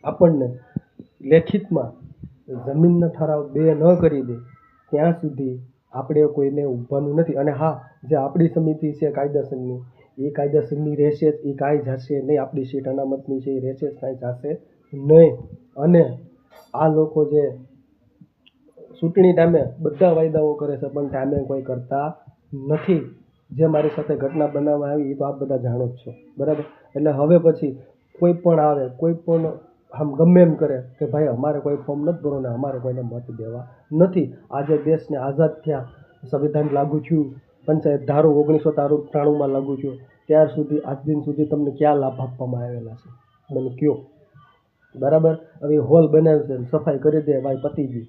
આપણને લેખિતમાં જમીનનો ઠરાવ 2 ન કરી દે ત્યાં સુધી આપણે કોઈને ઊભવાનું નથી. અને હા, જે આપણી સમિતિ છે કાયદેસરની, એ કાયદેસરની રહેશે જ, એ કાંઈ જશે નહીં. આપણી સીટ અનામતની છે એ રહેશે જ, કાંઈ જશે નહીં. અને આ લોકો જે ચૂંટણી ટાઈમે બધા વાયદાઓ કરે છે પણ ટાઈમે કોઈ કરતા નથી. જે મારી સાથે ઘટના બનાવવા આવી એ તો આપ બધા જાણો જ છો, બરાબર. એટલે હવે પછી કોઈ પણ આવે, કોઈ પણ આમ ગમે એમ કરે કે ભાઈ અમારે કોઈ ફોર્મ નથી ભરવું ને અમારે કોઈને મત દેવા નથી. આજે દેશને આઝાદ થયા, સંવિધાન લાગુ થયું, પંચાયત ધારો 1993માં લાગુ થયો, ત્યાર સુધી આજ દિન સુધી તમને ક્યાં લાભ આપવામાં આવેલા છે? મને કયો, બરાબર. હવે હોલ બનાવશે, સફાઈ કરી દે, ભાઈ પતી ગયું.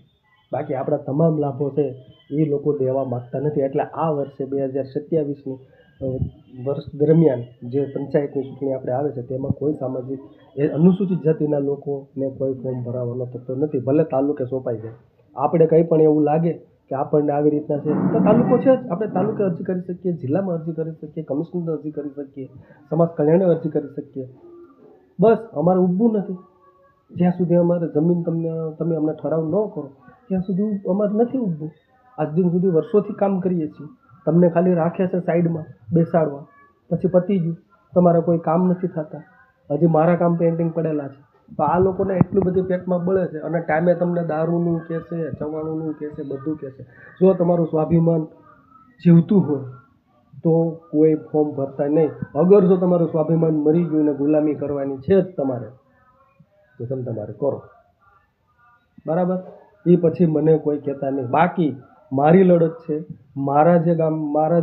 બાકી આપણા તમામ લાભો છે એ લોકો દેવા માગતા નથી. એટલે આ વર્ષે 2027ની વર્ષ દરમિયાન જે પંચાયતની ચૂંટણી આપણે આવે છે તેમાં કોઈ સામાજિક અનુસૂચિત જાતિના લોકોને કોઈ ફોર્મ ભરાવવાનો થતો નથી. ભલે તાલુકે સોંપાઈ જાય. આપણે કંઈ પણ એવું લાગે કે આપણને આવી રીતના છે તો તાલુકો છે જ, આપણે તાલુકે અરજી કરી શકીએ, જિલ્લામાં અરજી કરી શકીએ, કમિશનર અરજી કરી શકીએ, સમાજ કલ્યાણે અરજી કરી શકીએ. બસ અમારે ઊભું નથી. જ્યાં સુધી અમારે જમીન તમે અમને ઠરાવ ન કરો ત્યાં સુધી અમારે નથી ઊભું. આજ દિન સુધી વર્ષોથી કામ કરીએ છીએ. તમને ખાલી રાખે છે સાઈડમાં બેસાડવા, પછી પતી ગયું. તમારા કોઈ કામ નથી થતા. હજી મારા કામ પેન્ડિંગ પડેલા છે. તો આ લોકોને એટલું બધું પેટમાં બળે છે અને ટાઈમે તમને દારૂનું કહેશે, ચવાણુંનું કહેશે, બધું કહેશે. જો તમારું સ્વાભિમાન જીવતું હોય તો કોઈ ફોર્મ ભરતા નહીં. અગર જો તમારું સ્વાભિમાન મરી ગયું ને ગુલામી કરવાની છે જ તમારે તો તમે તમારે કરો, બરાબર. એ પછી મને કોઈ કહેતા નહીં. બાકી મારી લડત છે, મારા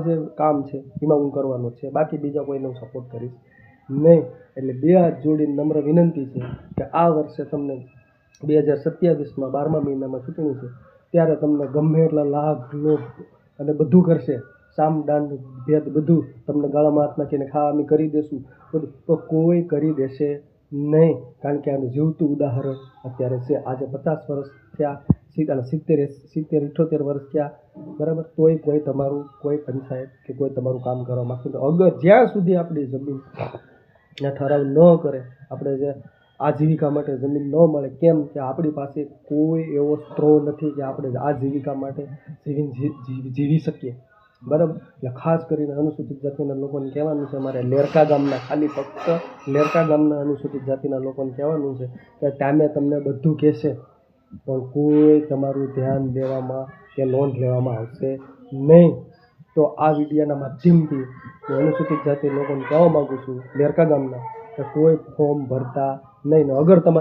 જે કામ છે એમાં હું કરવાનો છે. બાકી બીજા કોઈને હું સપોર્ટ કરીશ નહીં. એટલે 2 હાથ જોડીને નમ્ર વિનંતી છે કે આ વર્ષે તમને 2027માં 12મા મહિનામાં ચૂંટણી છે ત્યારે તમને ગમે એટલા લાભ લોભ અને બધું કરશે, સામ દાન ભેદ બધું તમને ગાળામાં હાથ નાખીને ખામી કરી દેશું બધું, તો કોઈ કરી દેશે નહીં. કારણ કે આનું જીવતું ઉદાહરણ અત્યારે છે. આજે 50 વર્ષ થયા, 70-78 વર્ષ થયા, બરાબર. તોય કોઈ તમારું કોઈ પંચાયત કે કોઈ તમારું કામ કરવા માગતું નથી. અગર જ્યાં સુધી આપણી જમીનના ઠરાવ ન કરે, આપણે જે આજીવિકા માટે જમીન ન મળે, કેમ કે આપણી પાસે કોઈ એવો સ્ત્રોત નથી કે આપણે આજીવિકા માટે જીવી શકીએ, બરાબર. એટલે ખાસ કરીને અનુસૂચિત જાતિના લોકોને કહેવાનું છે, અમારે લેરકા ગામના, ખાલી ફક્ત લેરકા ગામના અનુસૂચિત જાતિના લોકોને કહેવાનું છે કે ટાઈમે તમને બધું કહેશે પણ કોઈ તમારું ધ્યાન દેવામાં કે નોંધ લેવામાં આવશે નહીં. તો આ વિડીયોના માધ્યમથી હું અનુસૂચિત જાતિ લોકોને કહેવા માગું છું, લેરકા ગામના, કે કોઈ ફોર્મ ભરતા નહીં. અગર તમારે